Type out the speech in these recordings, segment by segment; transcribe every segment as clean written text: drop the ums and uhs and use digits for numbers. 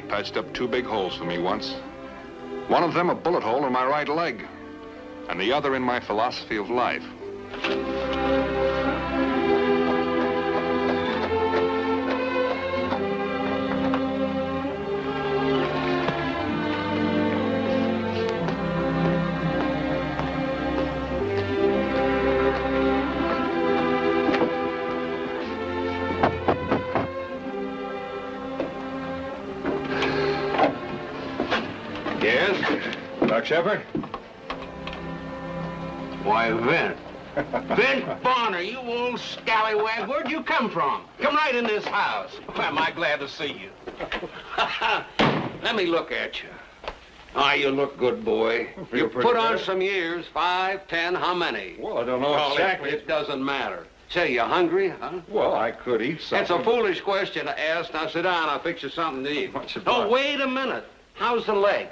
patched up 2 big holes for me once. One of them a bullet hole in my right leg, and the other in my philosophy of life. Shepard? Why, Vint. Vint Bonner, you old scallywag. Where'd you come from? Come right in this house. Why, am I glad to see you. Let me look at you. Ah, you look good, boy. You put on some years, 5, 10, how many? Well, I don't know exactly. It doesn't matter. Say, you hungry, huh? Well, I could eat something. That's a foolish question to ask. Now, sit down. I'll fix you something to eat. Oh, wait a minute. How's the leg?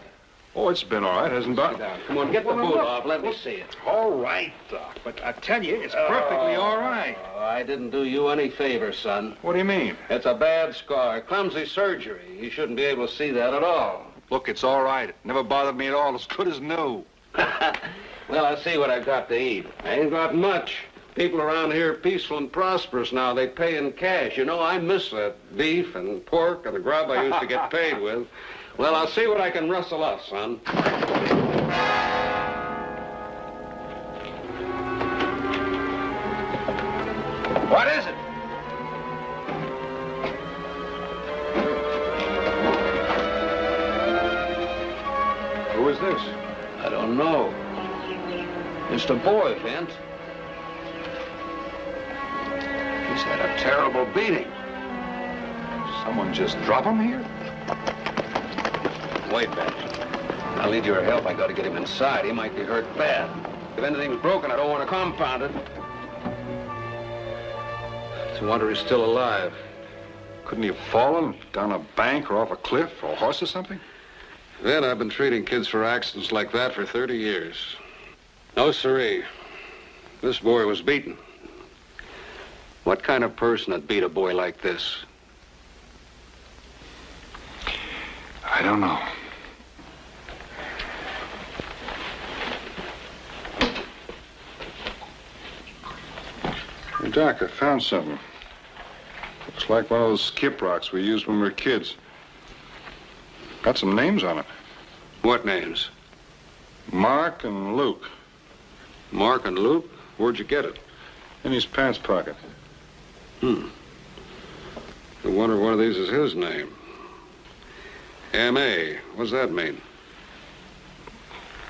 Oh, it's been all right, hasn't it? Come on, get the boot off. Let me see it. All right, Doc, but I tell you, it's perfectly all right. I didn't do you any favor, son. What do you mean? It's a bad scar, clumsy surgery. You shouldn't be able to see that at all. Look, it's all right. It never bothered me at all. As good as new. Well, I see what I've got to eat. I ain't got much. People around here are peaceful and prosperous now. They pay in cash. You know, I miss that beef and pork and the grub I used to get paid with. Well, I'll see what I can rustle up, son. What is it? Who is this? I don't know. It's the boy, Vint. He's had a terrible beating. Someone just drop him here? Wait, Ben. I'll need your help. I got to get him inside. He might be hurt bad. If anything's broken, I don't want to compound it. It's a wonder he's still alive. Couldn't he have fallen down a bank or off a cliff or a horse or something? Then I've been treating kids for accidents like that for 30 years. No, siree. This boy was beaten. What kind of person would beat a boy like this? I don't know. Hey, Doc, I found something. Looks like one of those skip rocks we used when we were kids. Got some names on it. What names? Mark and Luke. Mark and Luke? Where'd you get it? In his pants pocket. I wonder if one of these is his name. M.A. What's that mean?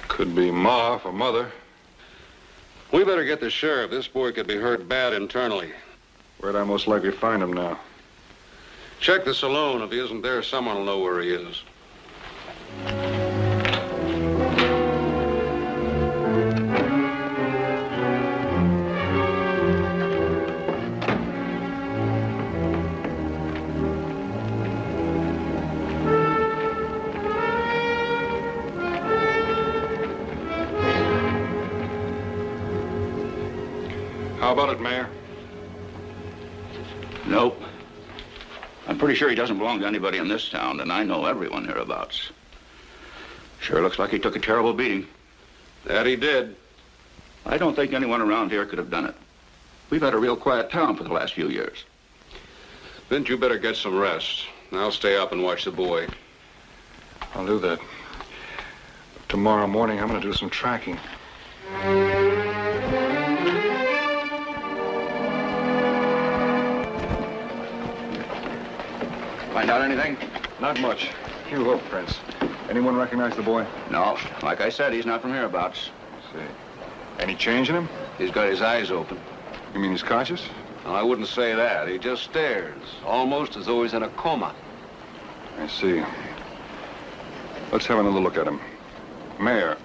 Could be Ma for mother. We better get the sheriff. This boy could be hurt bad internally. Where'd I most likely find him now? Check the saloon. If he isn't there, someone will know where he is. How about it, Mayor? Nope. I'm pretty sure he doesn't belong to anybody in this town, and I know everyone hereabouts. Sure looks like he took a terrible beating. That he did. I don't think anyone around here could have done it. We've had a real quiet town for the last few years. Vint, you better get some rest. I'll stay up and watch the boy. I'll do that. Tomorrow morning, I'm going to do some tracking. Find out anything? Not much. Few hoof prints. Anyone recognize the boy? No. Like I said, he's not from hereabouts. I see. Any change in him? He's got his eyes open. You mean he's conscious? No, I wouldn't say that. He just stares, almost as though he's in a coma. I see. Let's have another look at him. Mayor,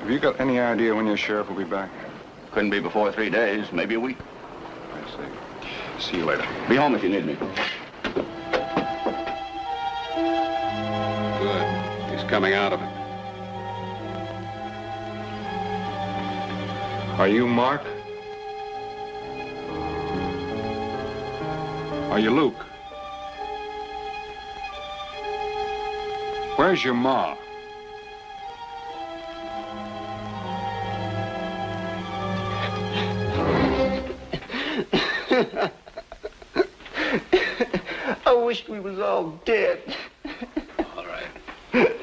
have you got any idea when your sheriff will be back? Couldn't be before 3 days, maybe a week. I see. See you later. Be home if you need me. Good. He's coming out of it. Are you Mark? Are you Luke? Where's your ma? I wish we was all dead. All right.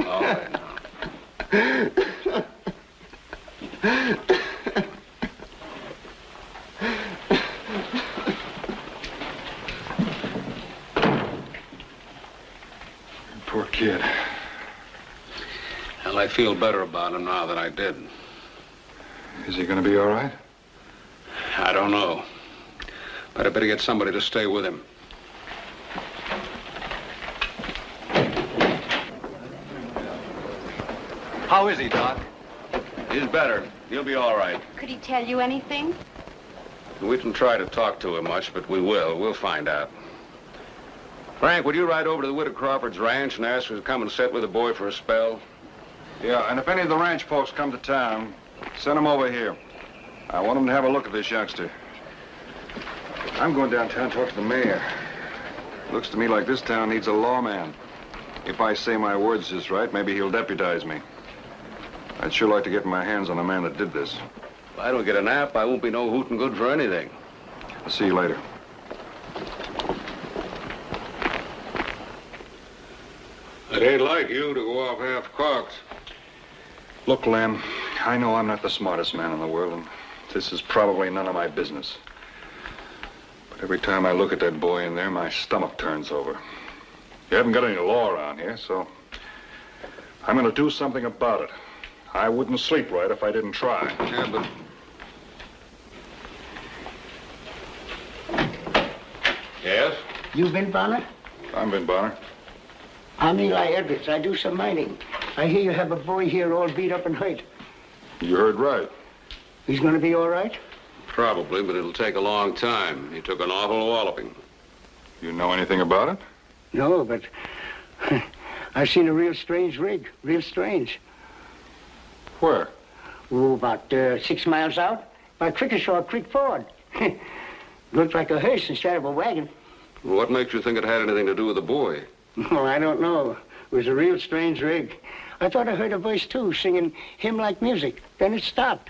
All right now. Poor kid. Well, I feel better about him now than I did. Is he going to be all right? I don't know. But I better get somebody to stay with him. How is he, Doc? He's better. He'll be all right. Could he tell you anything? We didn't try to talk to him much, but we will. We'll find out. Frank, would you ride over to the Widow Crawford's ranch and ask her to come and sit with the boy for a spell? Yeah, and if any of the ranch folks come to town, send them over here. I want them to have a look at this youngster. I'm going downtown to talk to the mayor. Looks to me like this town needs a lawman. If I say my words just right, maybe he'll deputize me. I'd sure like to get my hands on the man that did this. If I don't get a nap, I won't be no hootin' good for anything. I'll see you later. It ain't like you to go off half-cocked. Look, Lem, I know I'm not the smartest man in the world, and this is probably none of my business. But every time I look at that boy in there, my stomach turns over. You haven't got any law around here, so I'm going to do something about it. I wouldn't sleep right if I didn't try. Yeah, but... Yes? You been Bonner? I'm Vin Bonner. I'm Eli Edwards. I do some mining. I hear you have a boy here all beat up and hurt. You heard right. He's gonna be all right? Probably, but it'll take a long time. He took an awful walloping. You know anything about it? No, but I've seen a real strange rig. Real strange. Where? Oh, about 6 miles out by Crickeshaw Creek Ford. Looked like a hearse instead of a wagon. What makes you think it had anything to do with the boy? Oh, I don't know. It was a real strange rig. I thought I heard a voice, too, singing hymn-like music. Then it stopped.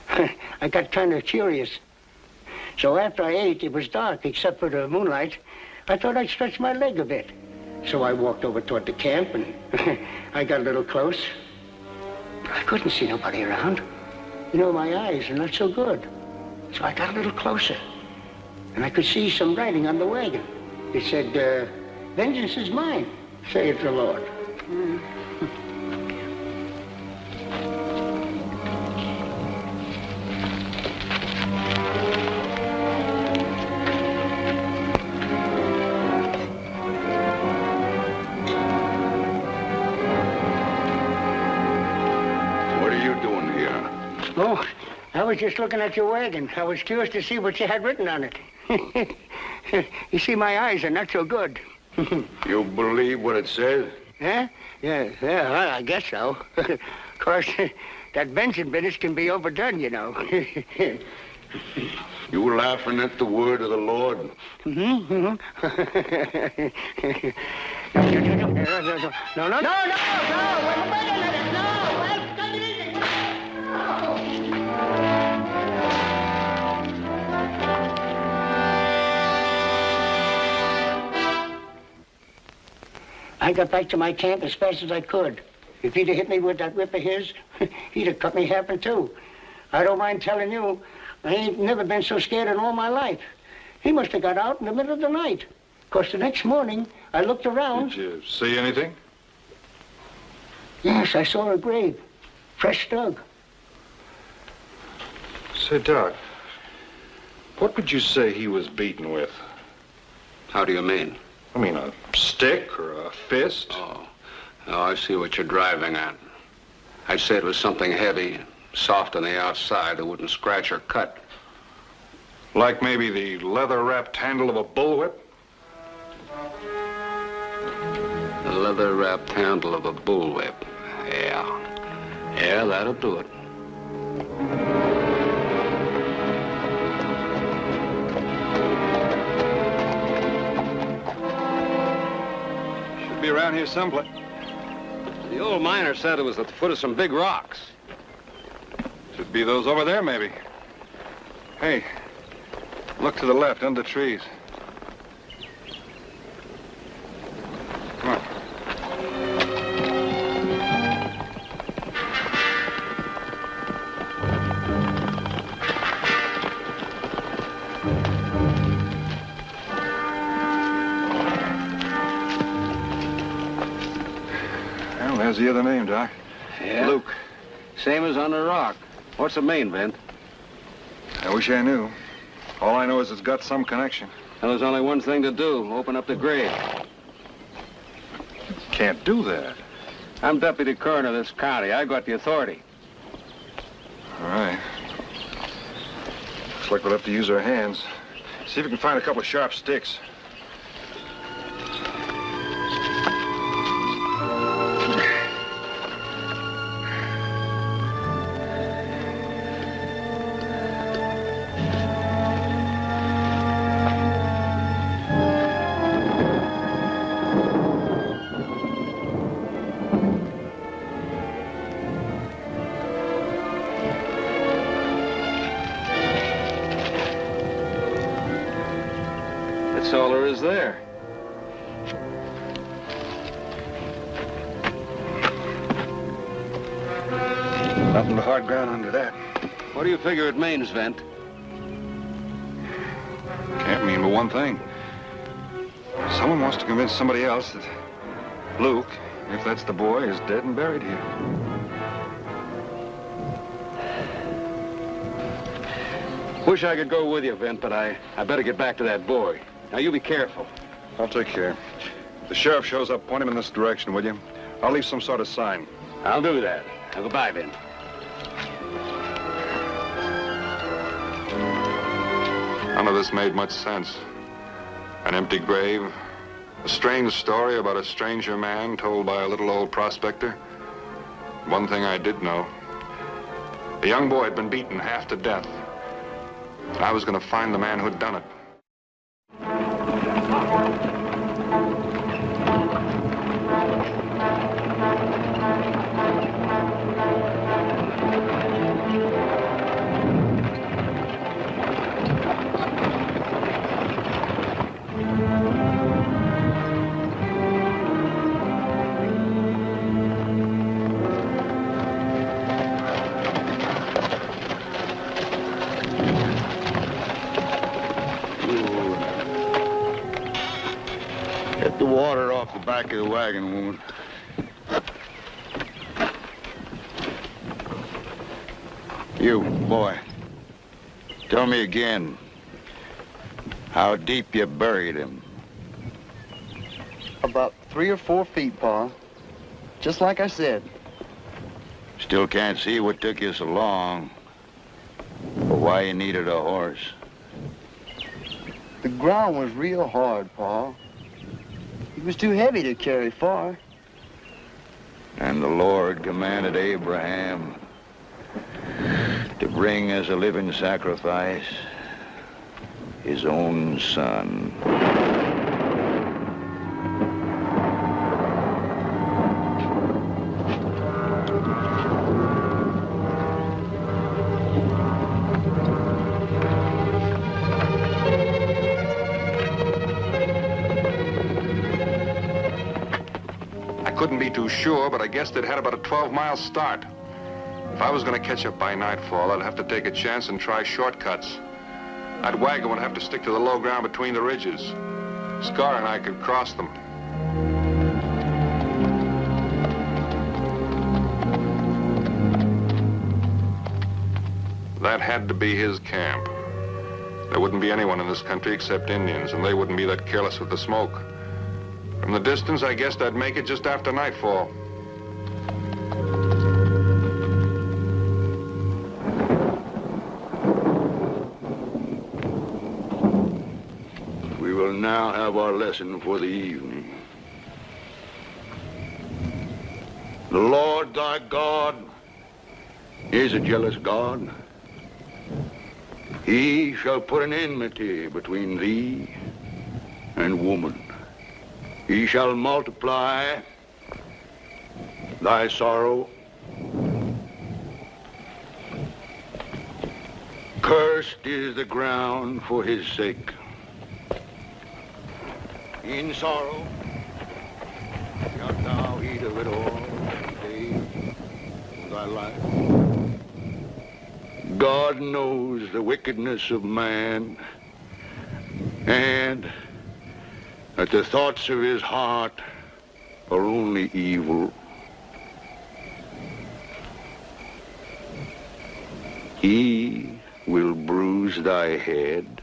I got kind of curious. So after I ate, it was dark, except for the moonlight. I thought I'd stretch my leg a bit. So I walked over toward the camp, and I got a little close. I couldn't see nobody around. You know, my eyes are not so good. So I got a little closer, and I could see some writing on the wagon. It said, vengeance is mine, saith the Lord. What are you doing here? Oh, I was just looking at your wagon. I was curious to see what you had written on it. You see, my eyes are not so good. You believe what it says? Huh? Yeah, well, I guess so. Of course, that vengeance business can be overdone, you know. You laughing at the word of the Lord? No. Wait a minute, no! Wait, take it easy! I got back to my camp as fast as I could. If he'd have hit me with that whip of his, he'd have cut me half in two. I don't mind telling you, I ain't never been so scared in all my life. He must have got out in the middle of the night. 'Cause the next morning, I looked around. Did you see anything? Yes, I saw a grave. Fresh dug. Say, Doc, what would you say he was beaten with? How do you mean? I mean, a stick or a fist? Oh, I see what you're driving at. I'd say it was something heavy, soft on the outside that wouldn't scratch or cut. Like maybe the leather-wrapped handle of a bullwhip? The leather-wrapped handle of a bullwhip. Yeah, that'll do it. Should be around here someplace. The old miner said it was at the foot of some big rocks. Should be those over there, maybe. Hey, look to the left, under the trees. Come on. Well, there's the other name, Doc. Yeah? Luke. Same as on the rock. What's it mean, Vin? I wish I knew. All I know is it's got some connection. Well, there's only one thing to do. Open up the grave. Can't do that. I'm deputy coroner of this county. I got the authority. All right. Looks like we'll have to use our hands. See if we can find a couple of sharp sticks. That's all there is there. Nothing but hard ground under that. What do you figure it means, Vent? Can't mean but one thing. Someone wants to convince somebody else that Luke, if that's the boy, is dead and buried here. Wish I could go with you, Vent, but I better get back to that boy. Now, you be careful. I'll take care. If the sheriff shows up, point him in this direction, will you? I'll leave some sort of sign. I'll do that. Now, goodbye, Vent. None of this made much sense. An empty grave, a strange story about a stranger man told by a little old prospector. One thing I did know. The young boy had been beaten half to death. And I was going to find the man who'd done it. Get the water off the back of the wagon, woman. You, boy, tell me again how deep you buried him. About 3 or 4 feet, Pa. Just like I said. Still can't see what took you so long, or why you needed a horse. The ground was real hard, Pa. It was too heavy to carry far. And the Lord commanded Abraham to bring as a living sacrifice his own son. Couldn't be too sure, but I guessed it had about a 12-mile start. If I was going to catch up by nightfall, I'd have to take a chance and try shortcuts. That wagon would have to stick to the low ground between the ridges. Scar and I could cross them. That had to be his camp. There wouldn't be anyone in this country except Indians, and they wouldn't be that careless with the smoke. From the distance, I guessed I'd make it just after nightfall. We will now have our lesson for the evening. The Lord thy God is a jealous God. He shall put an enmity between thee and woman, He shall multiply thy sorrow. Cursed is the ground for his sake. In sorrow shalt thou eat of it all the days of thy life. God knows the wickedness of man, and that the thoughts of his heart are only evil. He will bruise thy head.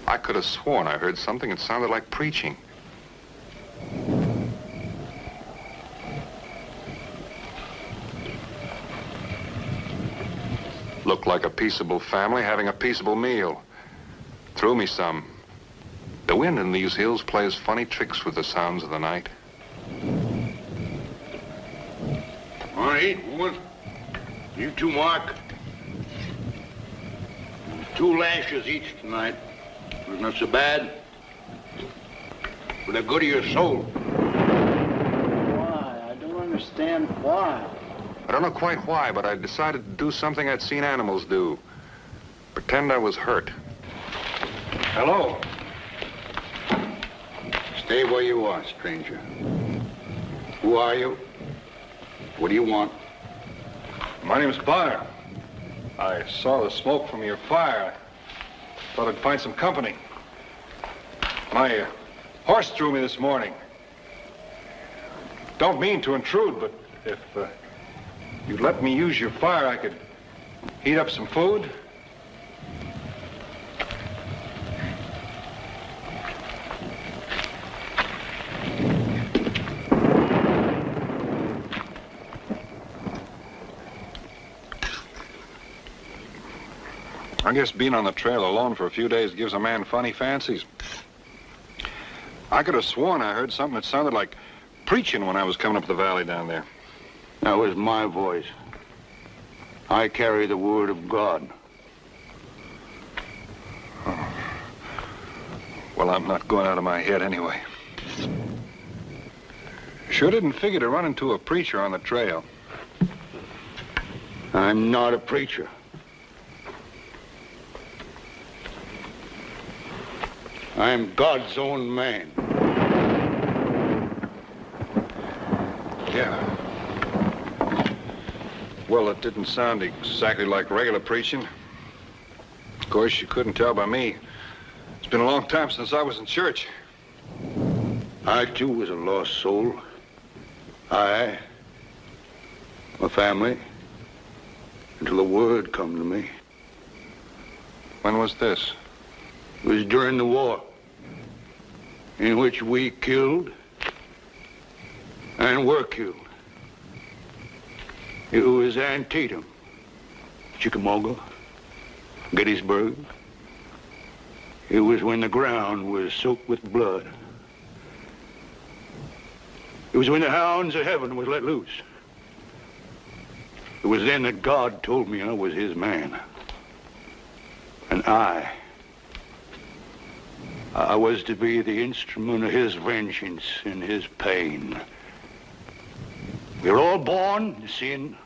I could have sworn I heard something that sounded like preaching. Looked like a peaceable family having a peaceable meal. Threw me some. The wind in these hills plays funny tricks with the sounds of the night. All right, woman. You two, Mark. 2 lashes each tonight. Was not so bad. For the good of your soul. Why? I don't understand why. I don't know quite why, but I decided to do something I'd seen animals do. Pretend I was hurt. Hello. Stay where you are, stranger. Who are you? What do you want? My name's Bonner. I saw the smoke from your fire. Thought I'd find some company. My horse threw me this morning. Don't mean to intrude, but if you'd let me use your fire, I could heat up some food. I guess being on the trail alone for a few days gives a man funny fancies. I could have sworn I heard something that sounded like preaching when I was coming up the valley down there. That was my voice. I carry the word of God. Oh. Well, I'm not going out of my head anyway. Sure didn't figure to run into a preacher on the trail. I'm not a preacher. I am God's own man. Yeah. Well, it didn't sound exactly like regular preaching. Of course, you couldn't tell by me. It's been a long time since I was in church. I, too, was a lost soul. I, my family, until the word come to me. When was this? It was during the war, in which we killed and were killed. It was Antietam, Chickamauga, Gettysburg. It was when the ground was soaked with blood. It was when the hounds of heaven was let loose. It was then that God told me I was his man. And I was to be the instrument of his vengeance and his pain. We're all born in sin.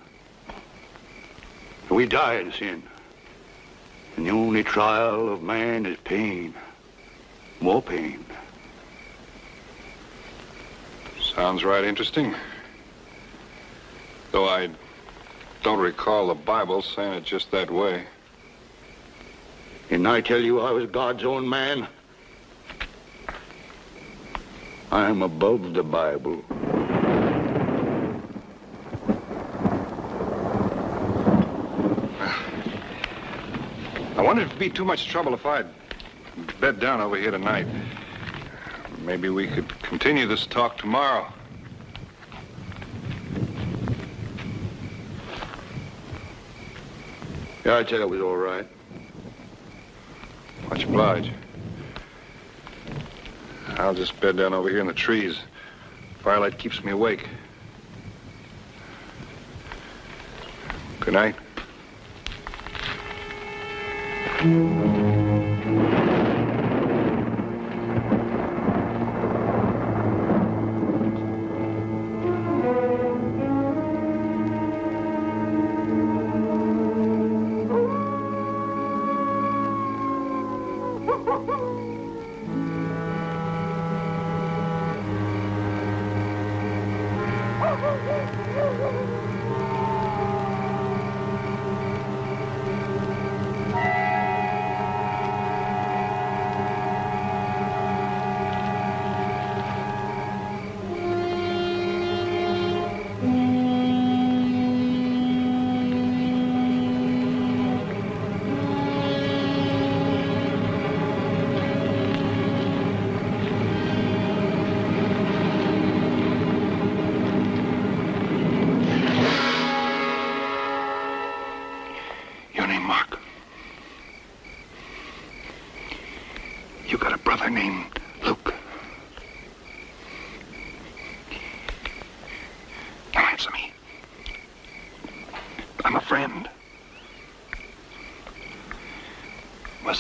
We die in sin. And the only trial of man is pain. More pain. Sounds right interesting. Though I don't recall the Bible saying it just that way. Didn't I tell you I was God's own man? I am above the Bible. I wonder if it'd be too much trouble if I'd bed down over here tonight. Maybe we could continue this talk tomorrow. Yeah, I'd say that was all right. Much obliged. I'll just bed down over here in the trees. Firelight keeps me awake. Good night.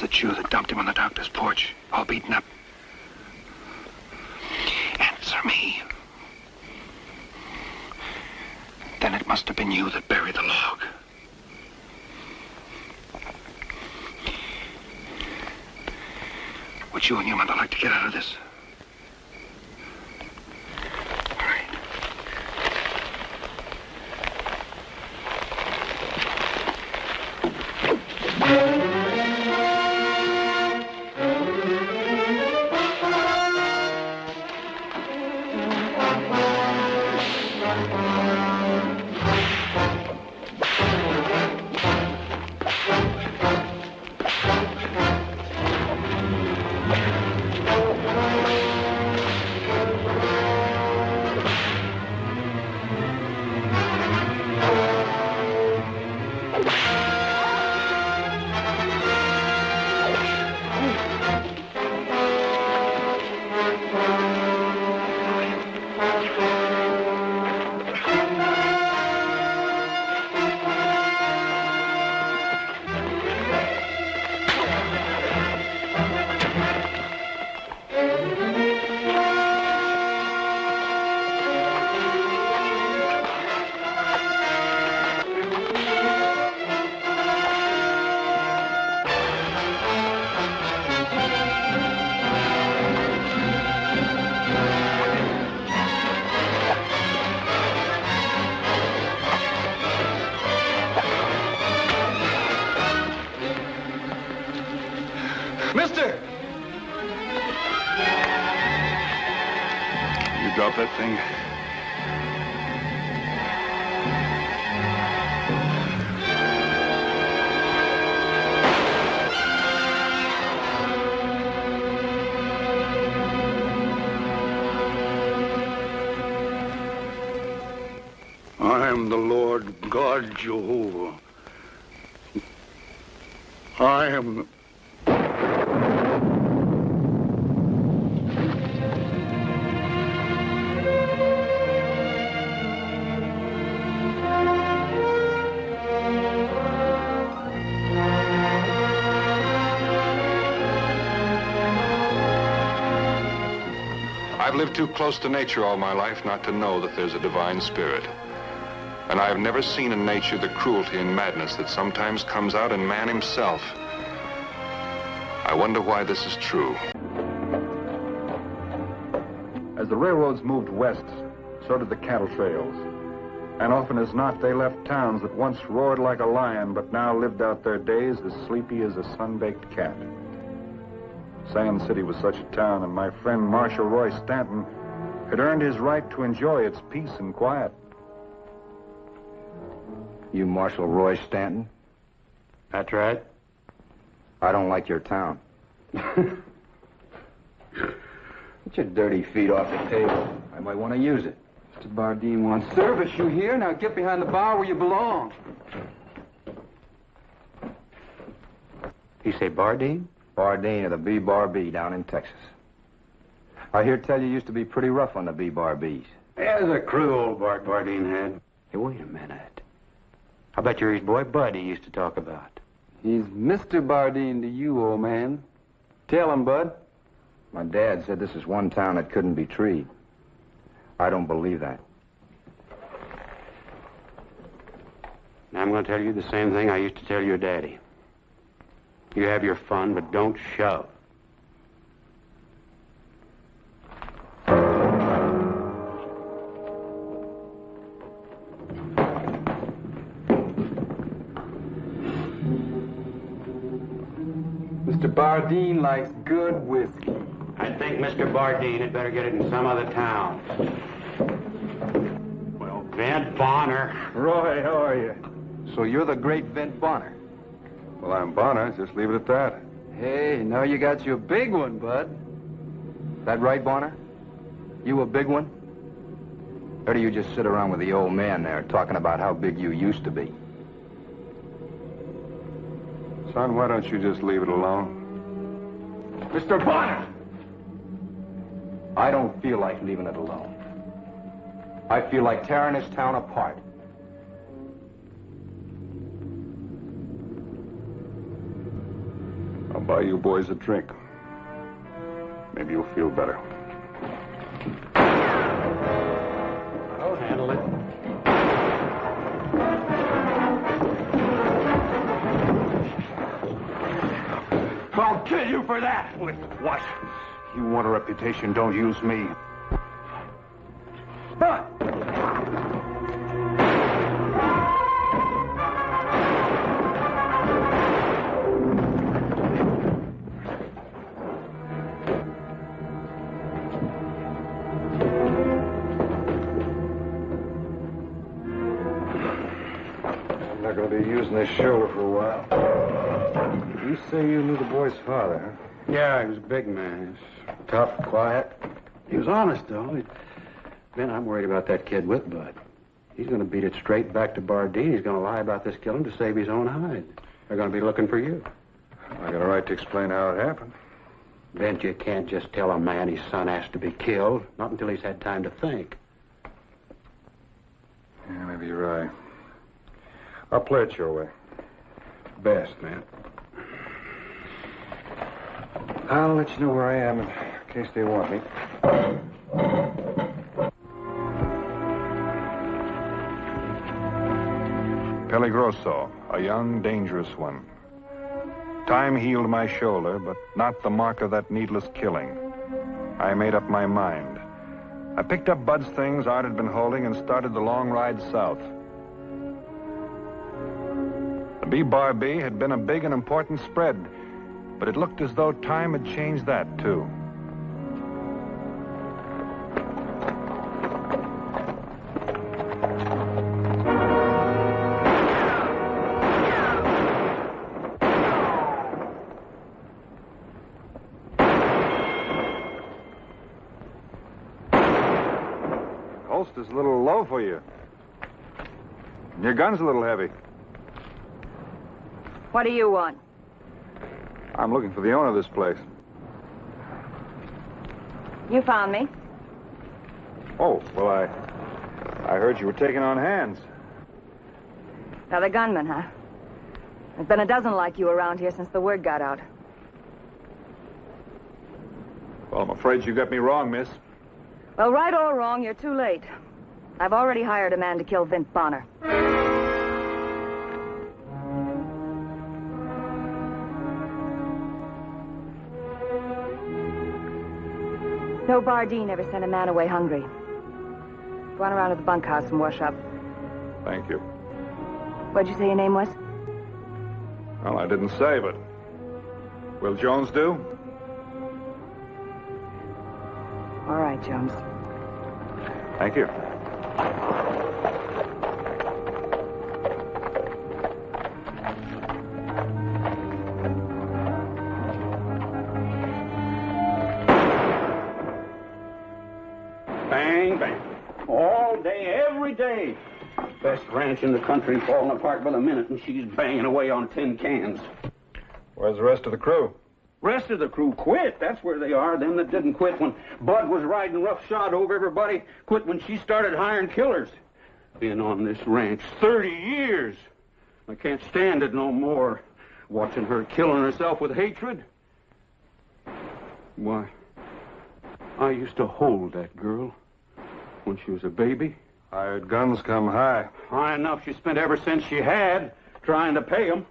Was it you that dumped him on the doctor's porch, all beaten up? Answer me. Then it must have been you that buried the log. Would you and your mother like to get out of this? All right. Mister! You drop that thing. I am the Lord God Jehovah. I am... I've lived too close to nature all my life not to know that there's a divine spirit. And I have never seen in nature the cruelty and madness that sometimes comes out in man himself. I wonder why this is true. As the railroads moved west, so did the cattle trails. And often as not, they left towns that once roared like a lion, but now lived out their days as sleepy as a sun-baked cat. Sand City was such a town, and my friend Marshal Roy Stanton had earned his right to enjoy its peace and quiet. You Marshal Roy Stanton? That's right. I don't like your town. Get your dirty feet off the table. I might want to use it. Mr. Bardeen wants service. You hear? Now get behind the bar where you belong. You say Bardeen? Bardeen of the B-Bar-B down in Texas. I hear tell you used to be pretty rough on the B-Bar-Bs. There's a crew old Bart Bardeen had. Hey, wait a minute. I bet you're his boy Bud he used to talk about. He's Mr. Bardeen to you, old man. Tell him, Bud. My dad said this is one town that couldn't be treed. I don't believe that. Now, I'm going to tell you the same thing I used to tell your daddy. You have your fun, but don't shove. Mr. Bardeen likes good whiskey. I think Mr. Bardeen had better get it in some other town. Well, Vent Bonner. Roy, how are you? So you're the great Vent Bonner. Well, I'm Bonner. Just leave it at that. Hey, now you got your big one, Bud. That right, Bonner? You a big one? Or do you just sit around with the old man there talking about how big you used to be? Son, why don't you just leave it alone? Mr. Bonner! I don't feel like leaving it alone. I feel like tearing this town apart. Well, buy you boys a drink. Maybe you'll feel better. I'll handle it. I'll kill you for that! What? You want a reputation, don't use me. But... I'm not going to be using this shoulder for a while. You say you knew the boy's father, huh? Yeah, he was a big man. Tough, quiet. He was honest, though. Ben, I'm worried about that kid with Bud. He's going to beat it straight back to Bardeen. He's going to lie about this killing to save his own hide. They're going to be looking for you. I got a right to explain how it happened. Ben, you can't just tell a man his son has to be killed. Not until he's had time to think. Yeah, maybe you're right. I'll play it your way. Best, man. I'll let you know where I am in case they want me. Peligroso, a young, dangerous one. Time healed my shoulder, but not the mark of that needless killing. I made up my mind. I picked up Bud's things Art had been holding and started the long ride south. The B-Bar-B had been a big and important spread, but it looked as though time had changed that, too. Holster's a little low for you. And your gun's a little heavy. What do you want? I'm looking for the owner of this place. You found me. Oh, well, I heard you were taking on hands. Another gunman, huh? There's been a dozen like you around here since the word got out. Well, I'm afraid you got me wrong, miss. Well, right or wrong, you're too late. I've already hired a man to kill Vint Bonner. No Bardeen ever sent a man away hungry. Go on around to the bunkhouse and wash up. Thank you. What'd you say your name was? Well, I didn't say, but will Jones do? All right, Jones. Thank you. Bang, bang. All day, every day. Best ranch in the country falling apart by the minute, and she's banging away on tin cans. Where's the rest of the crew? Rest of the crew quit. That's where they are. Them that didn't quit when Bud was riding roughshod over everybody quit when she started hiring killers. Been on this ranch 30 years. I can't stand it no more. Watching her killing herself with hatred. Why, I used to hold that girl when she was a baby. Hired guns come high. High enough she spent ever since she had trying to pay them.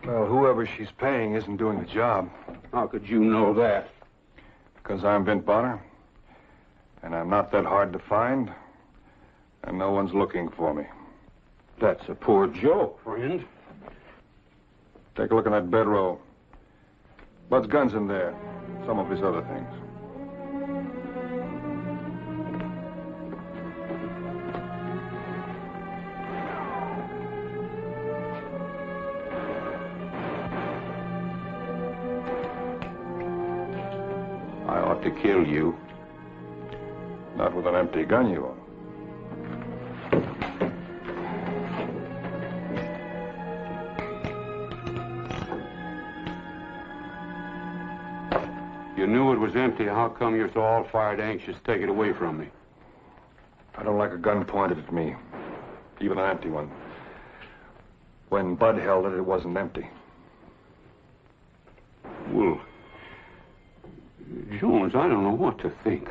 Well, whoever she's paying isn't doing the job. How could you know that? Because I'm Vint Bonner, and I'm not that hard to find, and no one's looking for me. That's a poor joke, friend. Take a look in that bedroll. Bud's gun's in there. Some of his other things. I ought to kill you. Not with an empty gun, you won't. You knew it was empty. How come you're so all-fired anxious to take it away from me? I don't like a gun pointed at me, even an empty one. When Bud held it, it wasn't empty. Well, Jones, I don't know what to think.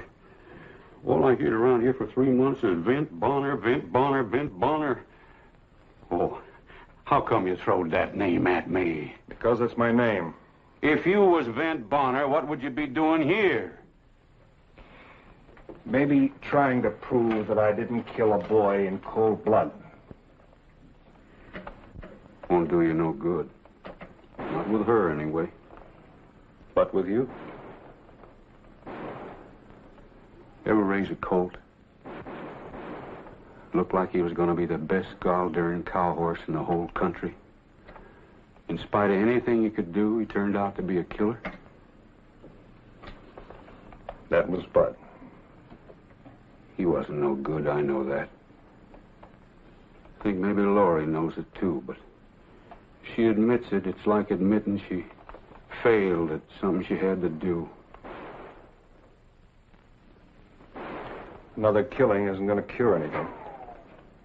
All I heard around here for 3 months is Vint Bonner, Vint Bonner, Vint Bonner. Oh, how come you throwed that name at me? Because it's my name. If you was Vint Bonner, what would you be doing here? Maybe trying to prove that I didn't kill a boy in cold blood. Won't do you no good. Not with her, anyway. But with you? Ever raise a colt? Looked like he was going to be the best gall-daring cow horse in the whole country. In spite of anything he could do, he turned out to be a killer. That was Bud. He wasn't no good, I know that. I think maybe Laurie knows it too, but she admits it. It's like admitting she failed at something she had to do. Another killing isn't going to cure anything.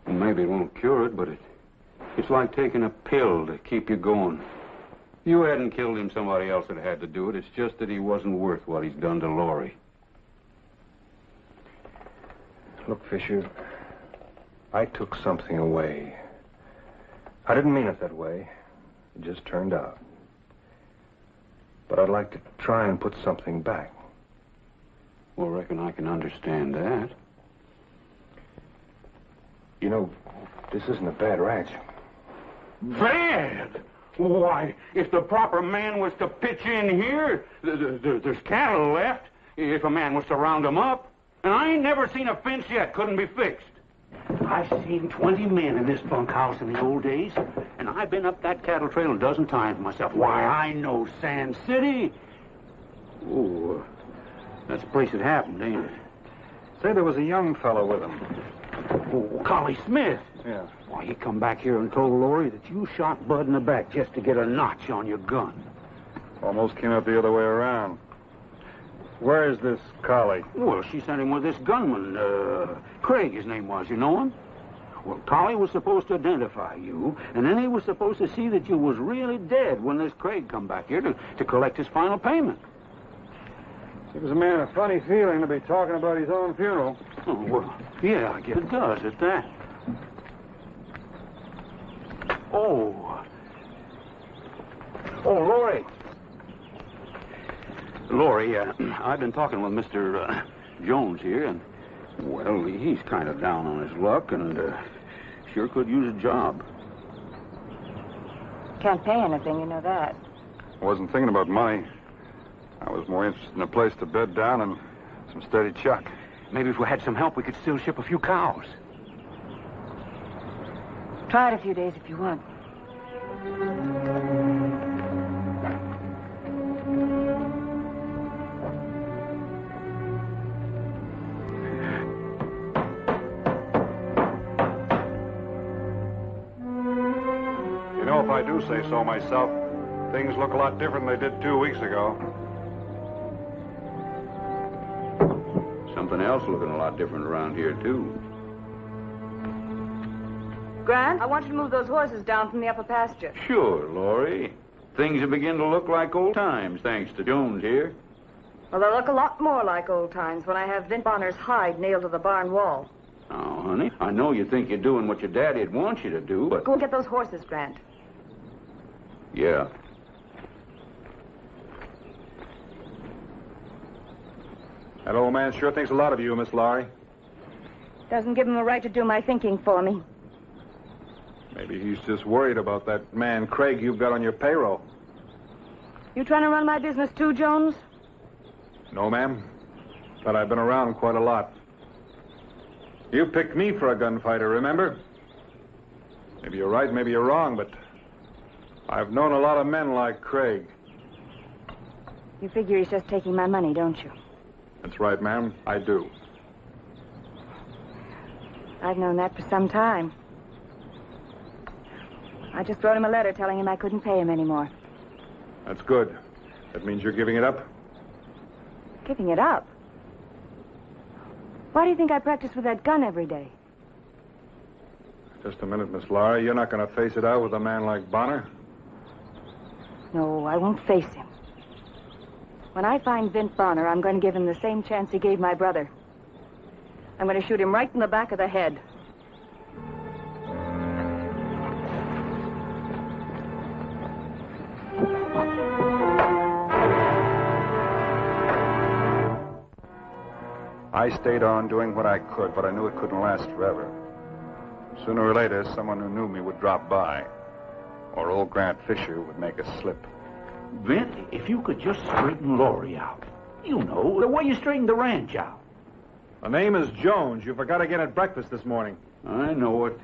Well, maybe it won't cure it, but it's like taking a pill to keep you going. You hadn't killed him, somebody else had had to do it. It's just that he wasn't worth what he's done to Laurie. Look, Fisher, I took something away. I didn't mean it that way. It just turned out. But I'd like to try and put something back. Well, I reckon I can understand that. You know, this isn't a bad ranch. Bad? Why, if the proper man was to pitch in here, there's cattle left. If a man was to round them up. And I ain't never seen a fence yet couldn't be fixed. I've seen 20 men in this bunkhouse in the old days, and I've been up that cattle trail a dozen times myself. Why, I know Sand City. Oh, that's the place it happened, ain't it? Say there was a young fellow with him. Oh, Collie Smith. Yeah. Why, he come back here and told Laurie that you shot Bud in the back just to get a notch on your gun. Almost came out the other way around. Where is this collie? Well, she sent him with this gunman, Craig, his name was. You know him? Well, Collie was supposed to identify you, and then he was supposed to see that you was really dead when this Craig come back here to collect his final payment. Gives a man a funny feeling to be talking about his own funeral. Oh, well, yeah, I guess it does at that. Oh, Laurie. Laurie, I've been talking with Mr. Jones here, and, well, he's kind of down on his luck, and sure could use a job. Can't pay anything, you know that. I wasn't thinking about money. I was more interested in a place to bed down and some steady chuck. Maybe if we had some help, we could still ship a few cows. Try it a few days if you want. You know, if I do say so myself, things look a lot different than they did 2 weeks ago. Something else looking a lot different around here, too. Grant, I want you to move those horses down from the upper pasture. Sure, Laurie. Things are beginning to look like old times, thanks to Jones here. Well, they'll look a lot more like old times when I have Vint Bonner's hide nailed to the barn wall. Oh, honey, I know you think you're doing what your daddy'd want you to do, but... Go and get those horses, Grant. Yeah. That old man sure thinks a lot of you, Miss Laurie. Doesn't give him a right to do my thinking for me. Maybe he's just worried about that man Craig you've got on your payroll. You trying to run my business too, Jones? No, ma'am. But I've been around quite a lot. You picked me for a gunfighter, remember? Maybe you're right, maybe you're wrong, but I've known a lot of men like Craig. You figure he's just taking my money, don't you? That's right, ma'am. I do. I've known that for some time. I just wrote him a letter telling him I couldn't pay him anymore. That's good. That means you're giving it up? Giving it up? Why do you think I practice with that gun every day? Just a minute, Miss Laurie. You're not going to face it out with a man like Bonner? No, I won't face him. When I find Vint Bonner, I'm going to give him the same chance he gave my brother. I'm going to shoot him right in the back of the head. I stayed on doing what I could, but I knew it couldn't last forever. Sooner or later, someone who knew me would drop by, or old Grant Fisher would make a slip. Vint, if you could just straighten Laurie out. You know, the way you straightened the ranch out. My name is Jones. You forgot again at breakfast this morning. I know it.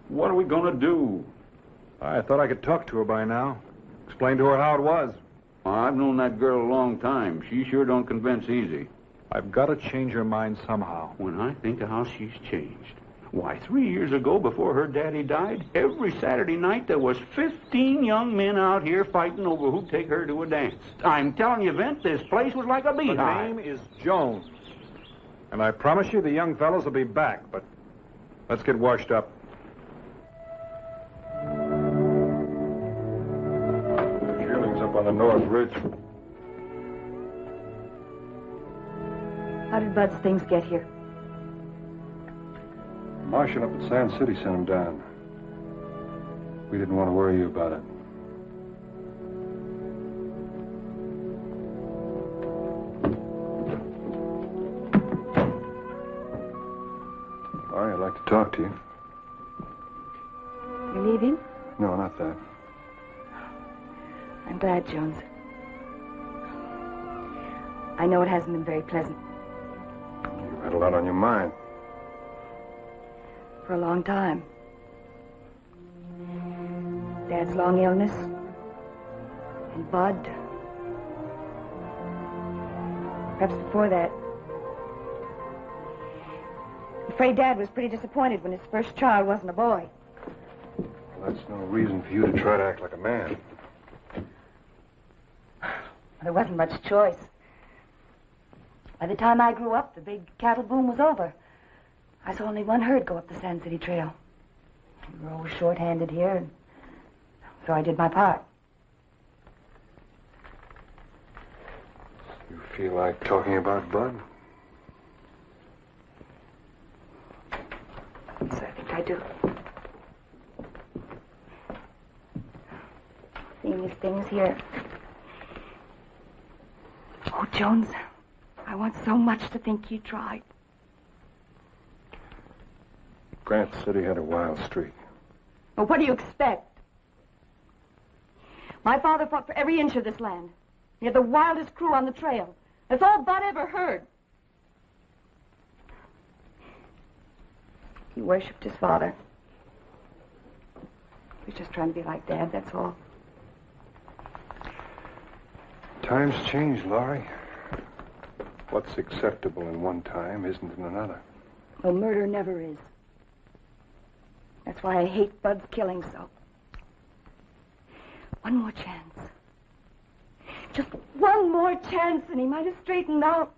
What are we going to do? I thought I could talk to her by now. Explain to her how it was. I've known that girl a long time. She sure don't convince easy. I've got to change her mind somehow. When I think of how she's changed. Why, 3 years ago, before her daddy died, every Saturday night there was 15 young men out here fighting over who'd take her to a dance. I'm telling you, Vint, this place was like a beehive. Her name is Jones. And I promise you the young fellows will be back, but let's get washed up. The drilling's up on the North Ridge. How did Bud's things get here? Marshal up at Sand City sent him down. We didn't want to worry you about it. All right, I'd like to talk to you. You're leaving? No, not that. I'm glad, Jones. I know it hasn't been very pleasant. You had a lot on your mind. For a long time. Dad's long illness. And Bud. Perhaps before that. I'm afraid Dad was pretty disappointed when his first child wasn't a boy. Well, that's no reason for you to try to act like a man. There wasn't much choice. By the time I grew up, the big cattle boom was over. I saw only one herd go up the Sand City Trail. We were always short-handed here, and so I did my part. You feel like talking about Bud? Yes, I think I do. Seeing these things here. Oh, Jones, I want so much to think you tried. Grant said he had a wild streak. Well, what do you expect? My father fought for every inch of this land. He had the wildest crew on the trail. That's all Bud ever heard. He worshipped his father. He was just trying to be like Dad, that's all. Times change, Laurie. What's acceptable in one time isn't in another. Well, murder never is. That's why I hate Bud's killing so. One more chance. Just one more chance, and he might have straightened out.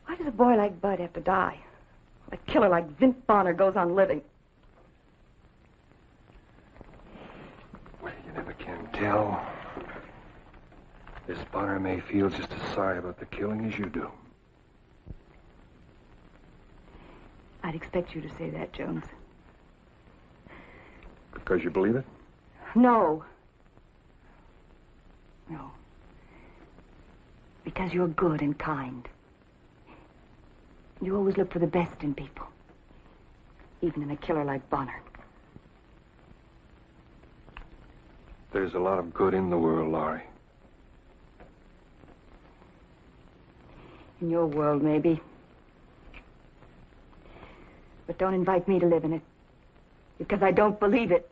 Why does a boy like Bud have to die? A killer like Vint Bonner goes on living. Well, you never can tell. This Bonner may feel just as sorry about the killing as you do. I'd expect you to say that, Jones. Because you believe it? No. No. Because you're good and kind. You always look for the best in people. Even in a killer like Bonner. There's a lot of good in the world, Laurie. In your world, maybe. But don't invite me to live in it. Because I don't believe it.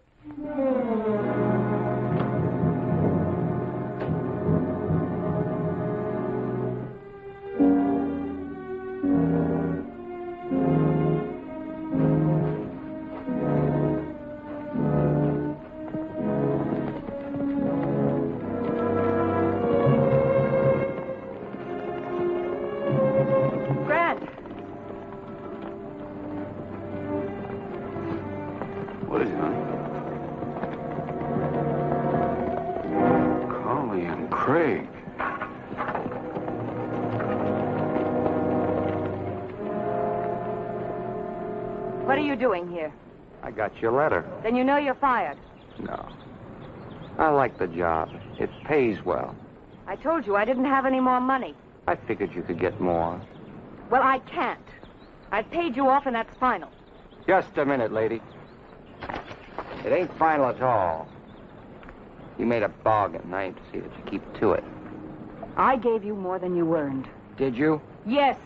Grant! What is it, honey? Craig. What are you doing here? I got your letter. Then you know you're fired. No. I like the job. It pays well. I told you I didn't have any more money. I figured you could get more. Well, I can't. I've paid you off, and that's final. Just a minute, lady. It ain't final at all. You made a bargain, and I aim to see that you keep to it. I gave you more than you earned. Did you? Yes.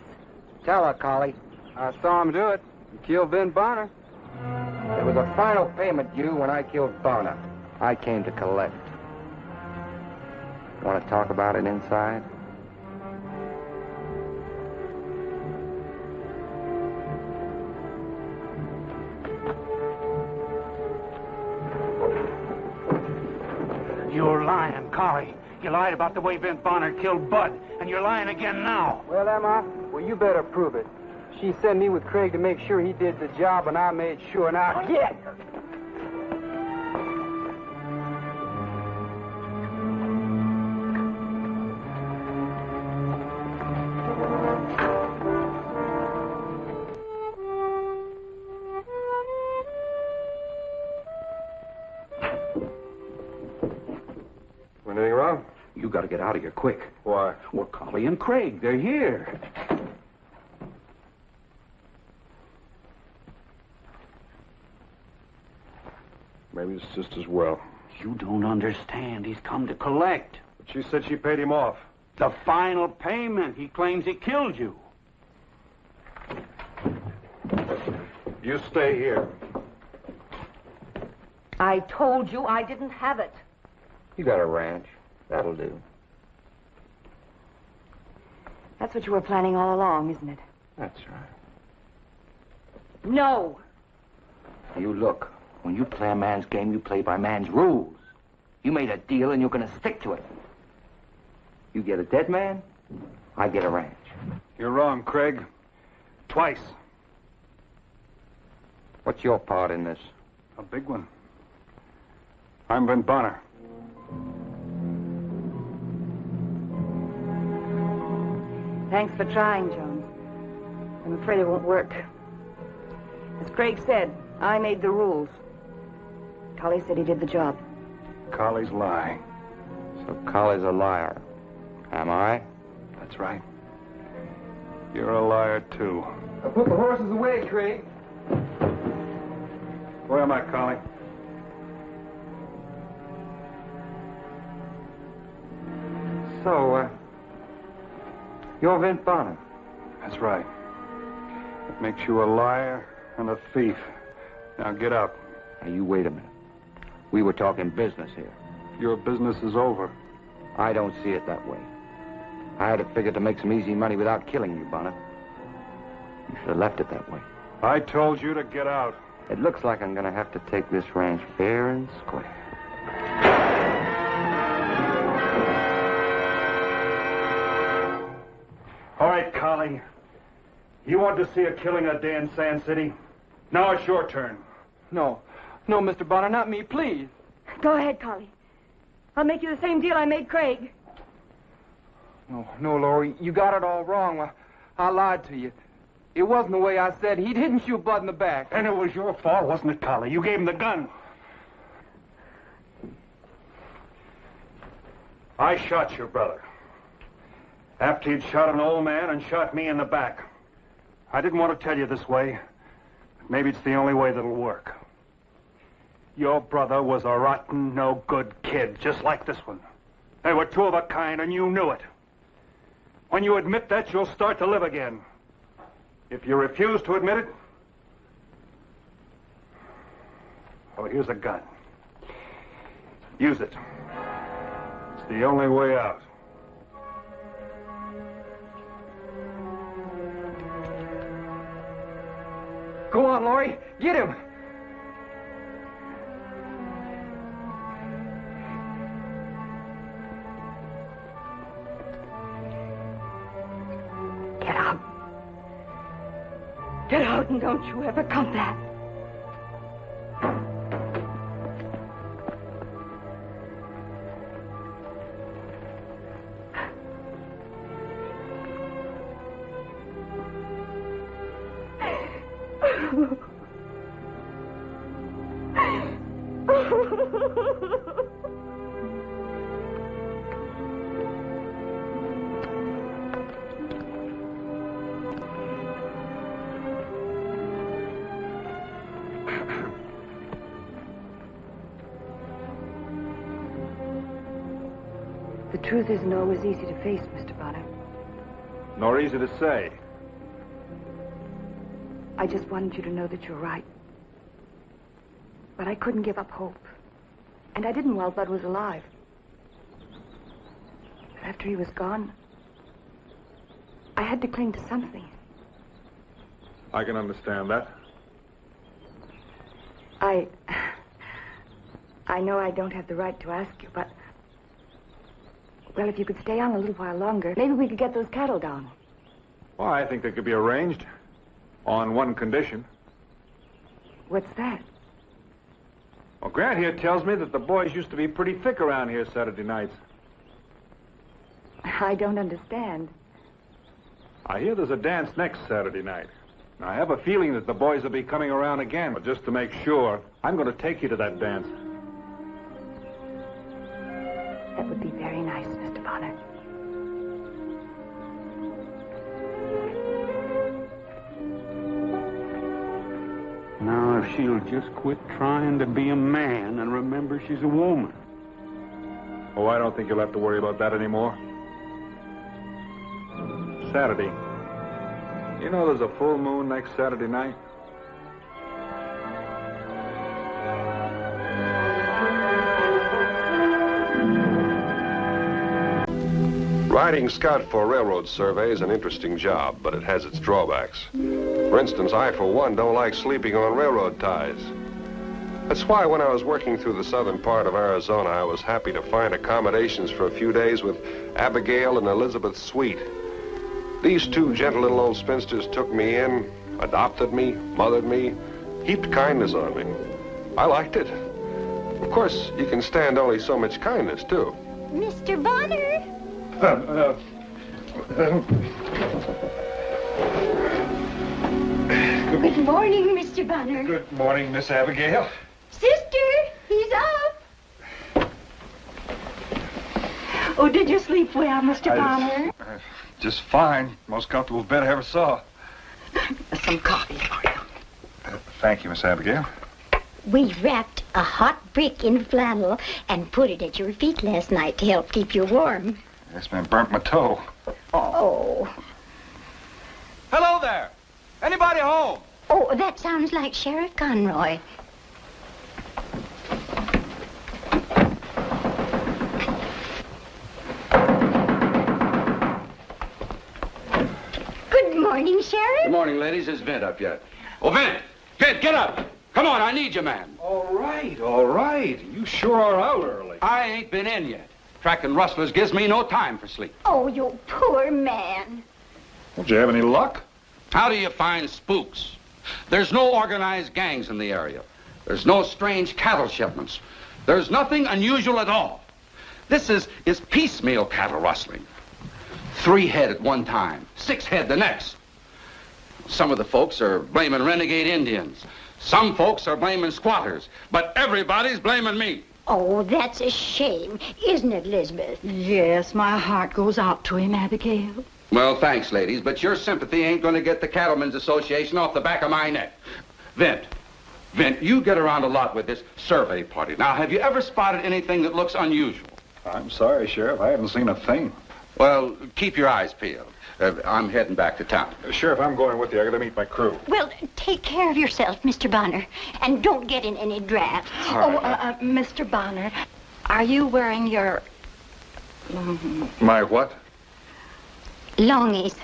Tell her, Collie. I saw him do it. He killed Ben Bonner. There was a final payment due when I killed Bonner. I came to collect. Want to talk about it inside? You're lying, Collie. You lied about the way Ben Bonner killed Bud, and you're lying again now. Well, Emma, well, you better prove it. She sent me with Craig to make sure he did the job, and I made sure. Now, get! Anything wrong? You got to get out of here quick. Why? Well, Collie and Craig, they're here. Maybe it's just as well. You don't understand. He's come to collect. But she said she paid him off. The final payment. He claims he killed you. You stay here. I told you I didn't have it. You got a ranch. That'll do. That's what you were planning all along, isn't it? That's right. No. You look. When you play a man's game, you play by man's rules. You made a deal, and you're going to stick to it. You get a dead man, I get a ranch. You're wrong, Craig. Twice. What's your part in this? A big one. I'm Ben Bonner. Thanks for trying, Jones. I'm afraid it won't work. As Craig said, I made the rules. Collie said he did the job. Collie's lying. So Collie's a liar. Am I? That's right. You're a liar, too. Put the horses away, Craig. Where am I, Collie? So, you're Vint Bonner. That's right. That makes you a liar and a thief. Now get out. Now, you wait a minute. We were talking business here. Your business is over. I don't see it that way. I had it figured to make some easy money without killing you, Bonner. You should have left it that way. I told you to get out. It looks like I'm going to have to take this ranch fair and square. All right, Collie. You want to see a killing a day in Sand City? Now it's your turn. No, Mr. Bonner, not me, please. Go ahead, Collie. I'll make you the same deal I made Craig. No, Laurie, you got it all wrong. I lied to you. It wasn't the way I said. He didn't shoot Bud in the back. And it was your fault, wasn't it, Collie? You gave him the gun. I shot your brother. After he'd shot an old man and shot me in the back. I didn't want to tell you this way. But maybe it's the only way that'll work. Your brother was a rotten, no-good kid, just like this one. They were two of a kind, and you knew it. When you admit that, you'll start to live again. If you refuse to admit it, well, here's a gun. Use it. It's the only way out. Go on, Laurie. Get him. Get out. Get out and don't you ever come back. The truth isn't always easy to face, Mr. Bonner. Nor easy to say. I just wanted you to know that you're right. But I couldn't give up hope. And I didn't while Bud was alive. But after he was gone, I had to cling to something. I can understand that. I know I don't have the right to ask you, but... Well, if you could stay on a little while longer, maybe we could get those cattle down. Well, I think they could be arranged. On one condition. What's that? Well, Grant here tells me that the boys used to be pretty thick around here Saturday nights. I don't understand. I hear there's a dance next Saturday night. And I have a feeling that the boys will be coming around again. But just to make sure, I'm going to take you to that dance. That would be very nice, Mr. Bonner. Now, if she'll just quit trying to be a man and remember she's a woman. Oh, I don't think you'll have to worry about that anymore. Saturday. You know there's a full moon next Saturday night? Riding scout for railroad survey is an interesting job, but it has its drawbacks. For instance, I, for one, don't like sleeping on railroad ties. That's why when I was working through the southern part of Arizona, I was happy to find accommodations for a few days with Abigail and Elizabeth Sweet. These two gentle little old spinsters took me in, adopted me, mothered me, heaped kindness on me. I liked it. Of course, you can stand only so much kindness, too. Mr. Bonner? Good morning, Mr. Bonner. Good morning, Miss Abigail. Sister, he's up. Oh, did you sleep well, Mr. Bonner? Just fine. Most comfortable bed I ever saw. Some coffee for you. Thank you, Miss Abigail. We wrapped a hot brick in flannel and put it at your feet last night to help keep you warm. Yes, ma'am. Burnt my toe. Oh. Hello there. Anybody home? Oh, that sounds like Sheriff Conroy. Good morning, Sheriff. Good morning, ladies. Is Vint up yet? Oh, Vint! Vint, get up! Come on, I need you, man. All right. You sure are out early. I ain't been in yet. Tracking rustlers gives me no time for sleep. Oh, you poor man. Well, did you have any luck? How do you find spooks? There's no organized gangs in the area. There's no strange cattle shipments. There's nothing unusual at all. This is piecemeal cattle rustling. 3 head at one time, 6 head the next. Some of the folks are blaming renegade Indians. Some folks are blaming squatters. But everybody's blaming me. Oh, that's a shame, isn't it, Elizabeth? Yes, my heart goes out to him, Abigail. Well, thanks, ladies, but your sympathy ain't going to get the Cattlemen's Association off the back of my neck. Vint, you get around a lot with this survey party. Now, have you ever spotted anything that looks unusual? I'm sorry, Sheriff. I haven't seen a thing. Well, keep your eyes peeled. I'm heading back to town. Sheriff, I'm going with you. I got to meet my crew. Well, take care of yourself, Mr. Bonner, and don't get in any drafts. Mr. Bonner, are you wearing your... My what? Longies.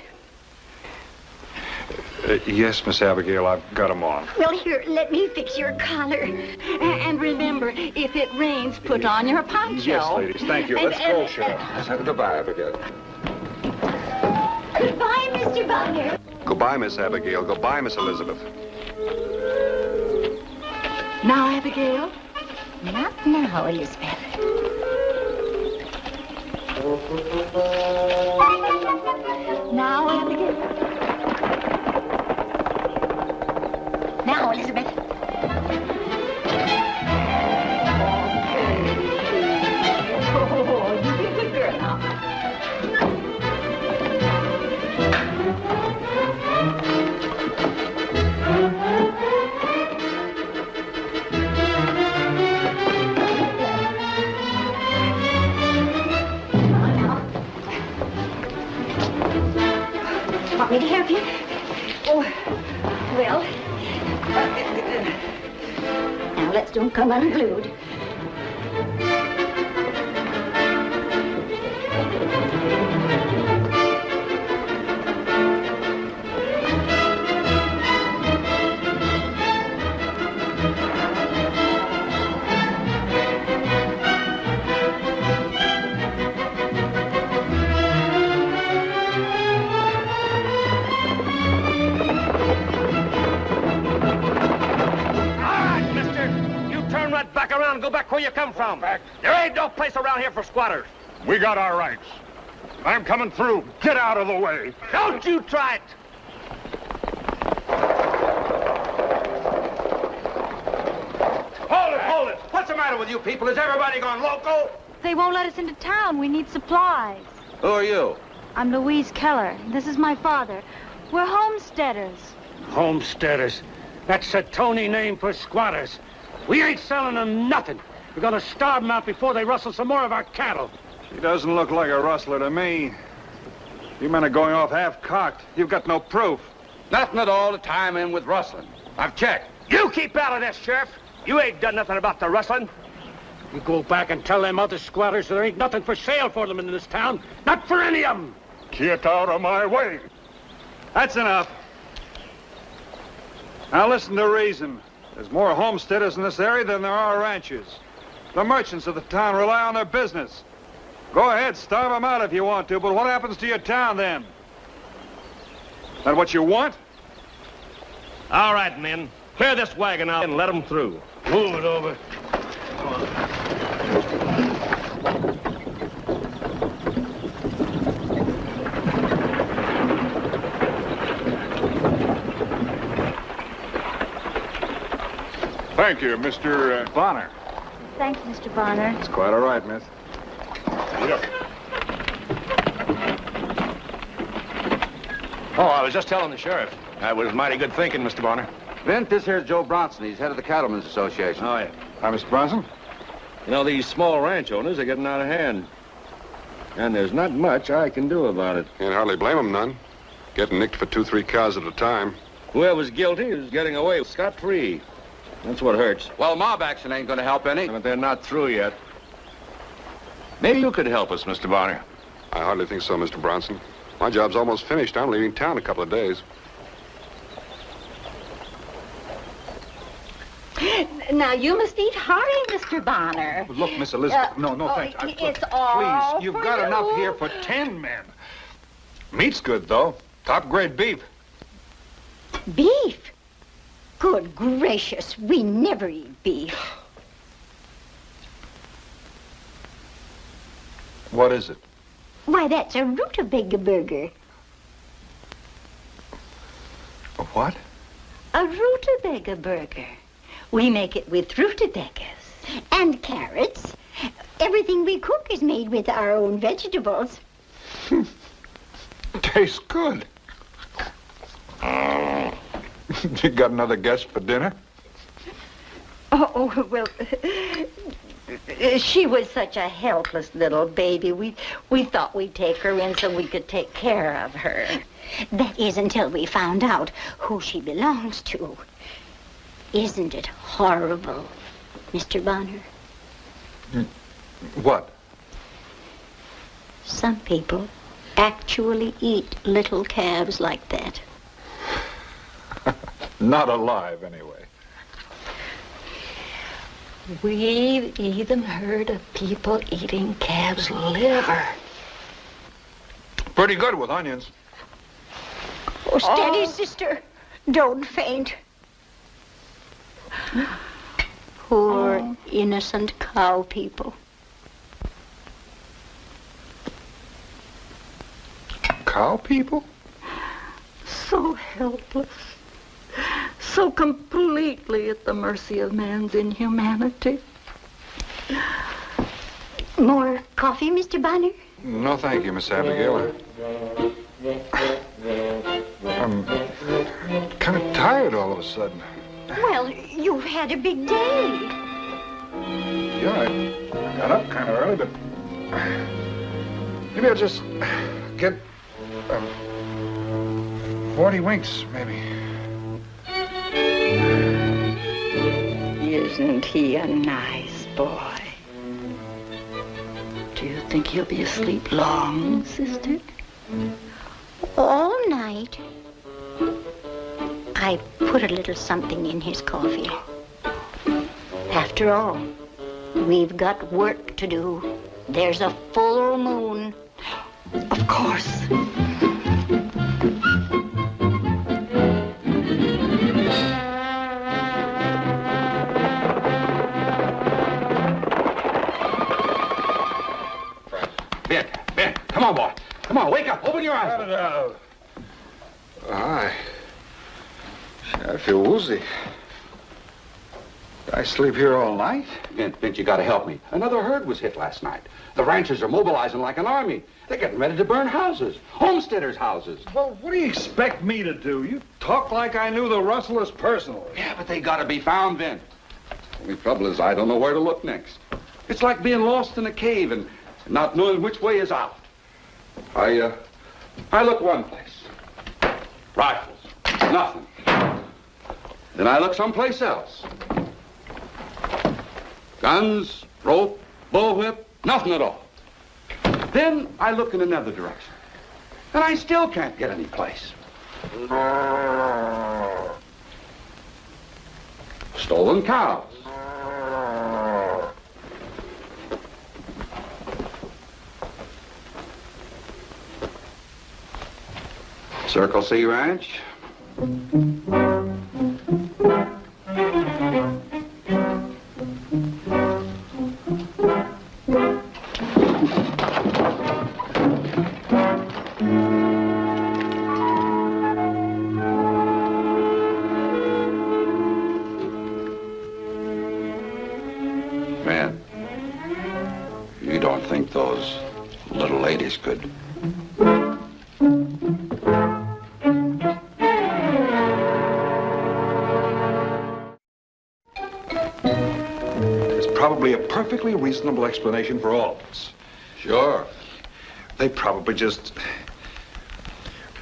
Yes, Miss Abigail, I've got them on. Well, here, let me fix your collar. And remember, if it rains, put on your poncho. Yes, ladies. Thank you. Let's go, Sheriff. Goodbye, Abigail. Goodbye, Mr. Bonner. Goodbye, Miss Abigail. Goodbye, Miss Elizabeth. Now, Abigail? Not now, Elizabeth. Now, Abigail. Want me to help you? Oh, well. Now let's don't come unglued. Back around, go back where you come from. Back. There ain't no place around here for squatters. We got our rights. I'm coming through. Get out of the way. Don't you try it. Hold it. What's the matter with you people? Is everybody gone loco? They won't let us into town. We need supplies. Who are you? I'm Louise Keller. This is my father. We're homesteaders. Homesteaders. That's a Tony name for squatters. We ain't selling them nothing. We're gonna starve them out before they rustle some more of our cattle. He doesn't look like a rustler to me. You men are going off half-cocked. You've got no proof. Nothing at all to tie him in with rustling. I've checked. You keep out of this, Sheriff. You ain't done nothing about the rustling. You go back and tell them other squatters there ain't nothing for sale for them in this town. Not for any of them. Get out of my way. That's enough. Now listen to reason. There's more homesteaders in this area than there are ranchers. The merchants of the town rely on their business. Go ahead, starve them out if you want to, but what happens to your town then? That what you want? All right, men. Clear this wagon out and let them through. Move it over. Thank you, Mr. Bonner. Thank you, Mr. Bonner. It's quite all right, miss. Oh, I was just telling the sheriff. That was mighty good thinking, Mr. Bonner. Vint, this here's Joe Bronson. He's head of the Cattlemen's Association. Oh, yeah. Hi, Mr. Bronson. You know, these small ranch owners are getting out of hand. And there's not much I can do about it. Can't hardly blame them none. Getting nicked for 2-3 cows at a time. Whoever's guilty is getting away scot-free. That's what hurts. Well, mob action ain't going to help any. But they're not through yet. Maybe you could help us, Mr. Bonner. I hardly think so, Mr. Bronson. My job's almost finished. I'm leaving town in a couple of days. Now, you must eat hearty, Mr. Bonner. Look, Miss Elizabeth. No, thanks. It's all please, you've for got you. enough here for 10 men. Meat's good, though. Top-grade beef. Beef? Good gracious, we never eat beef. What is it? Why, that's a rutabaga burger. A what? A rutabaga burger. We make it with rutabagas. And carrots. Everything we cook is made with our own vegetables. Tastes good. You got another guest for dinner? Oh, well, she was such a helpless little baby. We thought we'd take her in so we could take care of her. That is until we found out who she belongs to. Isn't it horrible, Mr. Bonner? What? Some people actually eat little calves like that. Not alive, anyway. We've even heard of people eating calves' liver. Pretty good with onions. Oh, steady, sister. Don't faint. Poor, innocent cow people. Cow people? So helpless. So completely at the mercy of man's inhumanity. More coffee, Mr. Bonner? No, thank you, Miss Abigail. I'm kind of tired all of a sudden. Well, you've had a big day. Yeah, I got up kind of early, but maybe I'll just get 40 winks, maybe. Isn't he a nice boy? Do you think he'll be asleep long, sister? All night. I put a little something in his coffee. After all, we've got work to do. There's a full moon. Of course. Ben, come on, boy. Come on, wake up. Open your eyes. I feel woozy. I sleep here all night? Vint, you gotta help me. Another herd was hit last night. The ranchers are mobilizing like an army. They're getting ready to burn houses. Homesteaders' houses. Well, what do you expect me to do? You talk like I knew the rustlers personally. Yeah, but they gotta be found, Vint. Only trouble is I don't know where to look next. It's like being lost in a cave and not knowing which way is out. I look one place. Rifles. Nothing. Then I look someplace else. Guns, rope, bullwhip, nothing at all. Then I look in another direction. And I still can't get any place. Stolen cows. Circle C Ranch. Man, you don't think those little ladies could... Probably a perfectly reasonable explanation for all this. Sure. They probably just...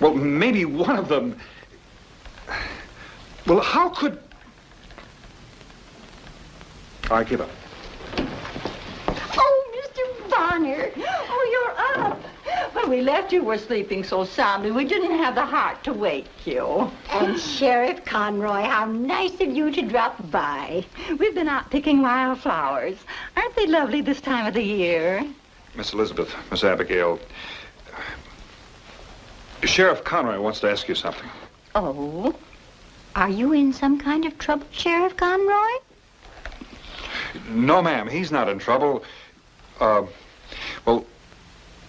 Well, maybe one of them... Well, how could... I give up. Oh, Mr. Bonner. Oh, you're up. When we left, you were sleeping so soundly, we didn't have the heart to wake you. And Sheriff Conroy, how nice of you to drop by. We've been out picking wildflowers. Aren't they lovely this time of the year? Miss Elizabeth, Miss Abigail, Sheriff Conroy wants to ask you something. Oh? Are you in some kind of trouble, Sheriff Conroy? No, ma'am, he's not in trouble. Well,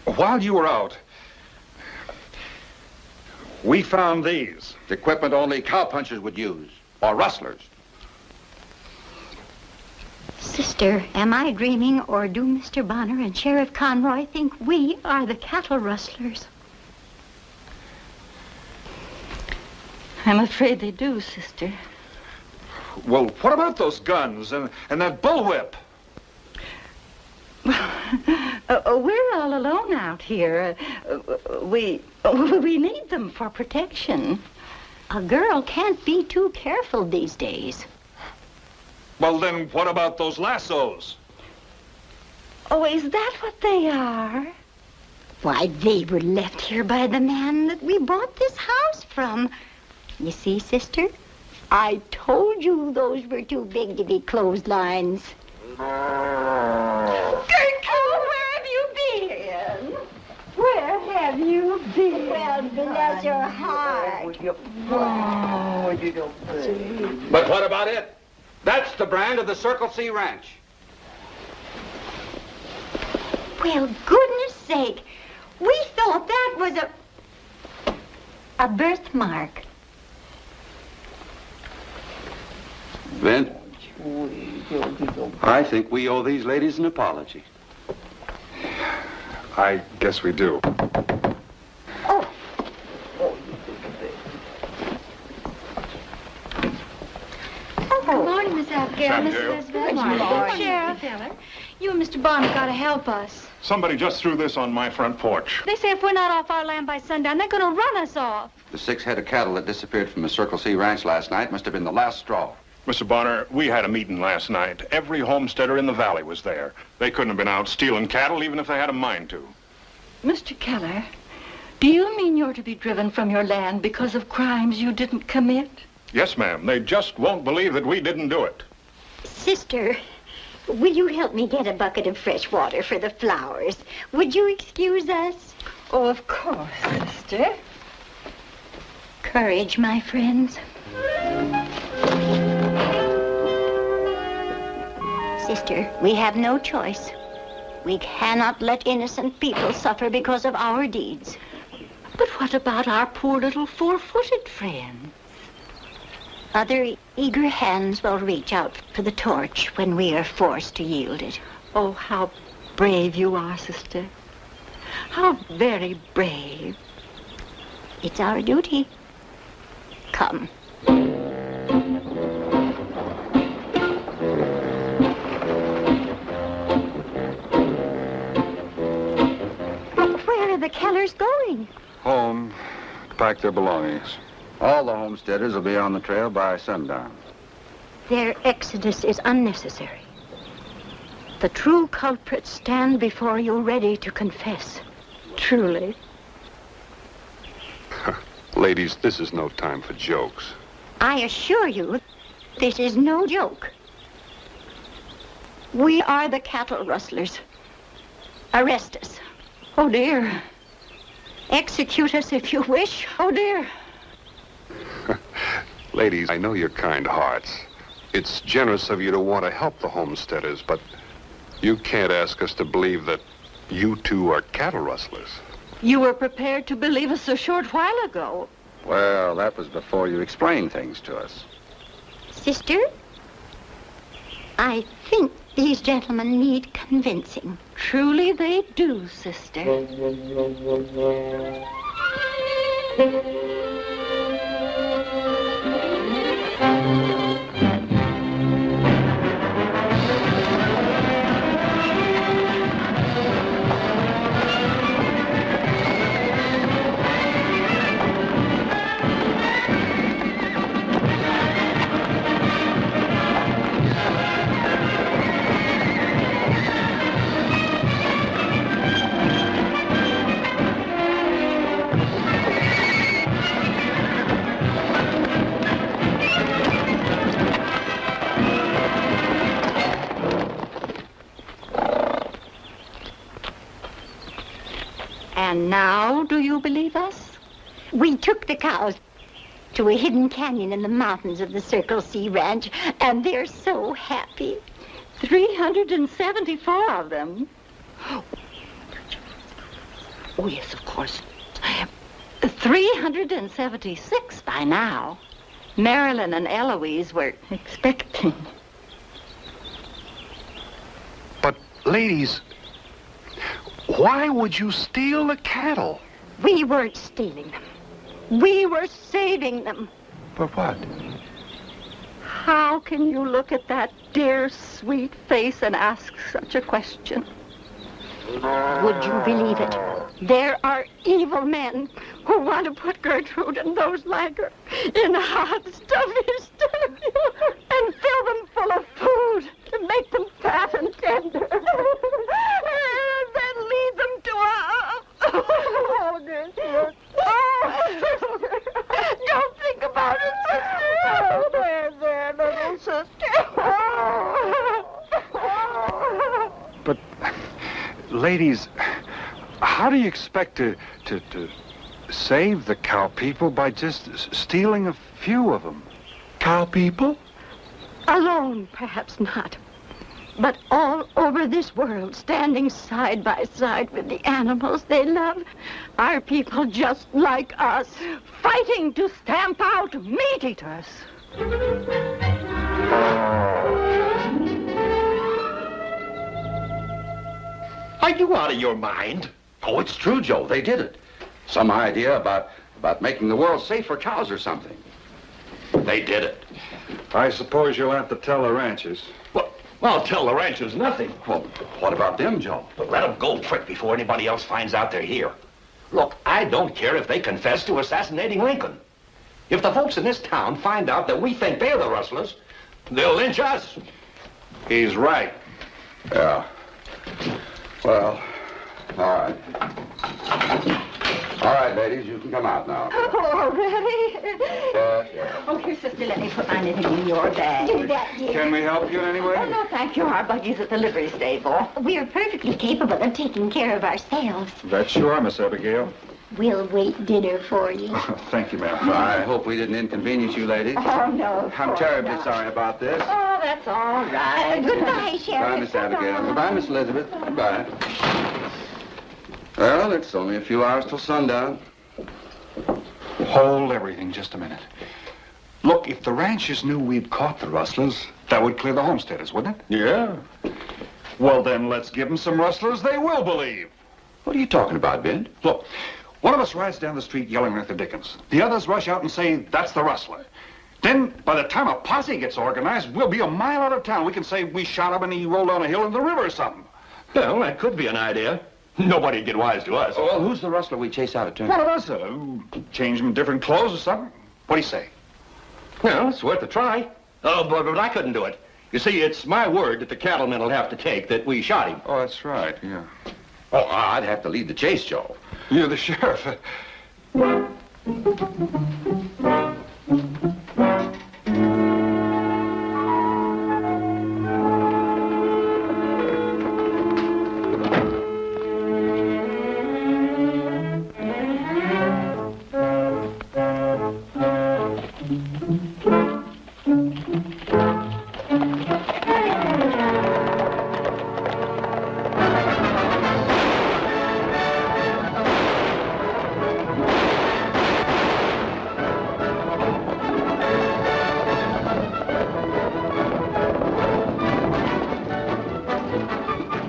while you were out, we found these. Equipment only cowpunchers would use, or rustlers. Sister, am I dreaming, or do Mr. Bonner and Sheriff Conroy think we are the cattle rustlers? I'm afraid they do, sister. Well, what about those guns and that bullwhip? We're all alone out here. We need them for protection. A girl can't be too careful these days. Well, then what about those lassos? Oh, is that what they are? Why, they were left here by the man that we bought this house from. You see, sister? I told you those were too big to be clotheslines. Where have you been? Well, bless your heart. But what about it? That's the brand of the Circle C Ranch. Well, goodness sake. We thought that was a birthmark. Vint, I think we owe these ladies an apology. I guess we do. Oh. Good morning, Miss Abigail. Sam, Mrs. Gail. Elizabeth. Good morning, Sheriff. You and Mr. Bonner gotta help us. Somebody just threw this on my front porch. They say if we're not off our land by sundown, they're gonna run us off. The 6 head of cattle that disappeared from the Circle C ranch last night must have been the last straw. Mr. Bonner, we had a meeting last night. Every homesteader in the valley was there. They couldn't have been out stealing cattle even if they had a mind to. Mr. Keller, do you mean you're to be driven from your land because of crimes you didn't commit? Yes, ma'am. They just won't believe that we didn't do it. Sister, will you help me get a bucket of fresh water for the flowers? Would you excuse us? Oh, of course, sister. Courage, my friends. Sister, we have no choice. We cannot let innocent people suffer because of our deeds. But what about our poor little 4-footed friend? Other eager hands will reach out for the torch when we are forced to yield it. Oh, how brave you are, sister. How very brave. It's our duty. Come. Where are the Kellers going? Home to pack their belongings. All the homesteaders will be on the trail by sundown. Their exodus is unnecessary. The true culprits stand before you ready to confess. Truly. Ladies, this is no time for jokes. I assure you, this is no joke. We are the cattle rustlers. Arrest us. Oh, dear. Execute us if you wish. Oh, dear. Ladies, I know your kind hearts. It's generous of you to want to help the homesteaders, but you can't ask us to believe that you two are cattle rustlers. You were prepared to believe us a short while ago. Well, that was before you explained things to us. Sister, I think these gentlemen need convincing. Truly they do, sister. And now, do you believe us? We took the cows to a hidden canyon in the mountains of the Circle C ranch, and they're so happy. 374 of them. Oh, yes, of course. 376 by now. Marilyn and Eloise were expecting. But, ladies, why would you steal the cattle? We weren't stealing them. We were saving them. For what? How can you look at that dear, sweet face and ask such a question? Would you believe it? There are evil men who want to put Gertrude and those like her in hot, stuffy stomachs and fill them full of food to make them fat and tender. And then lead them to Oh, dear. Don't think about it, sister. Oh, there, little sister. But, ladies, how do you expect to save the cow people by just stealing a few of them? Cow people? Alone, perhaps not. But all over this world, standing side by side with the animals they love, are people just like us, fighting to stamp out meat-eaters. Are you out of your mind? Oh, it's true, Joe. They did it. Some idea about making the world safe for cows or something. They did it. I suppose you'll have to tell the ranchers. Well, Well, tell the ranchers nothing. Well, what about them, Joe? But let them go quick before anybody else finds out they're here. Look, I don't care if they confess to assassinating Lincoln. If the folks in this town find out that we think they're the rustlers, they'll lynch us. He's right. Yeah. Well, all right. All right, ladies, you can come out now. Oh, already? Yes. Oh, here, sister, let me put my knitting in your bag. Do that, dear. Can we help you in any way? Oh, no, thank you. Our buggy's at the livery stable. We're perfectly capable of taking care of ourselves. That you are, Miss Abigail. We'll wait dinner for you. Thank you, ma'am. I hope we didn't inconvenience you, ladies. Oh, no. of I'm course terribly not. sorry about this. Oh, that's all right. Goodbye, Sheriff. Goodbye, Miss Abigail. Goodbye, Miss Elizabeth. Goodbye. Well, it's only a few hours till sundown. Hold everything just a minute. Look, if the ranchers knew we'd caught the rustlers, that would clear the homesteaders, wouldn't it? Yeah. Well, then let's give them some rustlers they will believe. What are you talking about, Ben? Look, one of us rides down the street yelling at the Dickens. The others rush out and say, that's the rustler. Then, by the time a posse gets organized, we'll be a mile out of town. We can say we shot him and he rolled down a hill in the river or something. Well, that could be an idea. Nobody'd get wise to us. Well, who's the rustler we chase out of turn? One of us, change him different clothes or something. What do you say? Well, it's worth a try. Oh, but I couldn't do it. You see, it's my word that the cattlemen will have to take that we shot him. Oh, that's right, yeah. Oh, I'd have to lead the chase, Joe. You're the sheriff.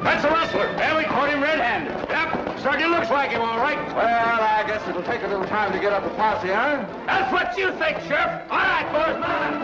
That's the rustler. And we caught him red-handed. Yep, certainly looks like him, all right. Well, I guess it'll take a little time to get up the posse, huh? That's what you think, Sheriff. All right, boys, man.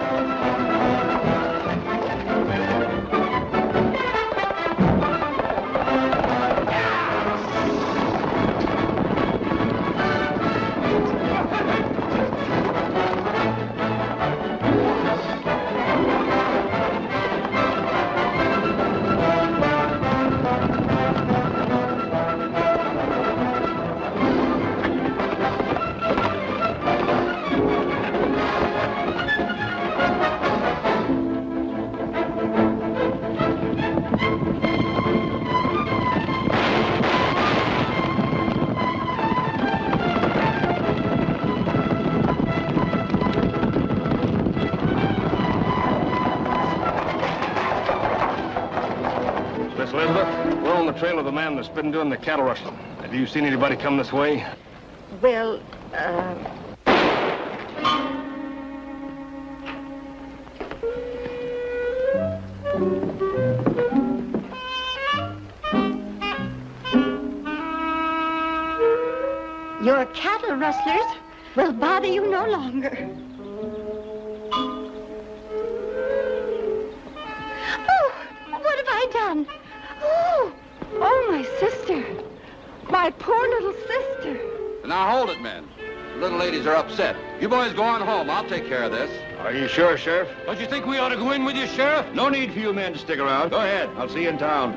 Miss Elizabeth, we're on the trail of the man that's been doing the cattle rustling. Have you seen anybody come this way? Well, your cattle rustlers will bother you no longer. Oh, what have I done? Oh, my sister. My poor little sister. Now, hold it, men. The little ladies are upset. You boys go on home. I'll take care of this. Are you sure, Sheriff? Don't you think we ought to go in with you, Sheriff? No need for you men to stick around. Go ahead. I'll see you in town.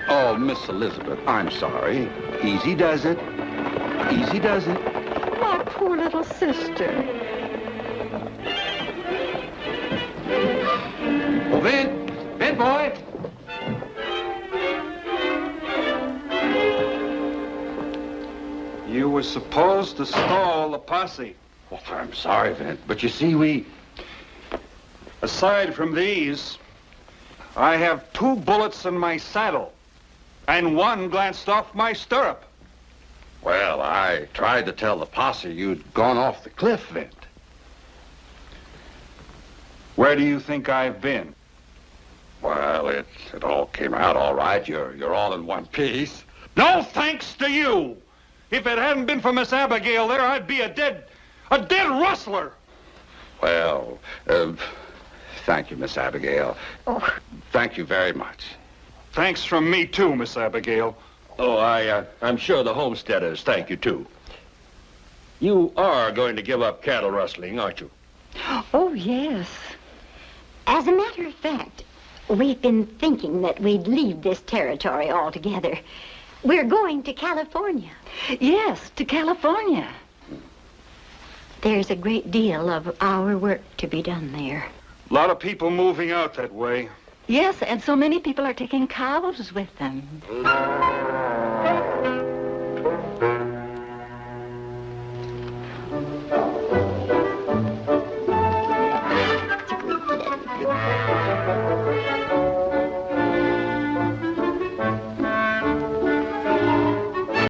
Oh, Miss Elizabeth, I'm sorry. Easy does it. Easy does it. My poor little sister. Oh, Vin, boy. You were supposed to stall the posse. Oh, I'm sorry, Vin, but you see, we... Aside from these, I have 2 bullets in my saddle, and 1 glanced off my stirrup. Well, I tried to tell the posse you'd gone off the cliff, Vin. Where do you think I've been? Well, it all came out all right. You're all in one piece. No thanks to you. If it hadn't been for Miss Abigail there, I'd be a dead rustler. Well, thank you, Miss Abigail. Oh. Thank you very much. Thanks from me, too, Miss Abigail. Oh, I'm sure the homesteaders thank you, too. You are going to give up cattle rustling, aren't you? Oh, yes. As a matter of fact, we've been thinking that we'd leave this territory altogether. We're going to California. Yes, to California. There's a great deal of our work to be done there. A lot of people moving out that way. Yes, and so many people are taking cows with them.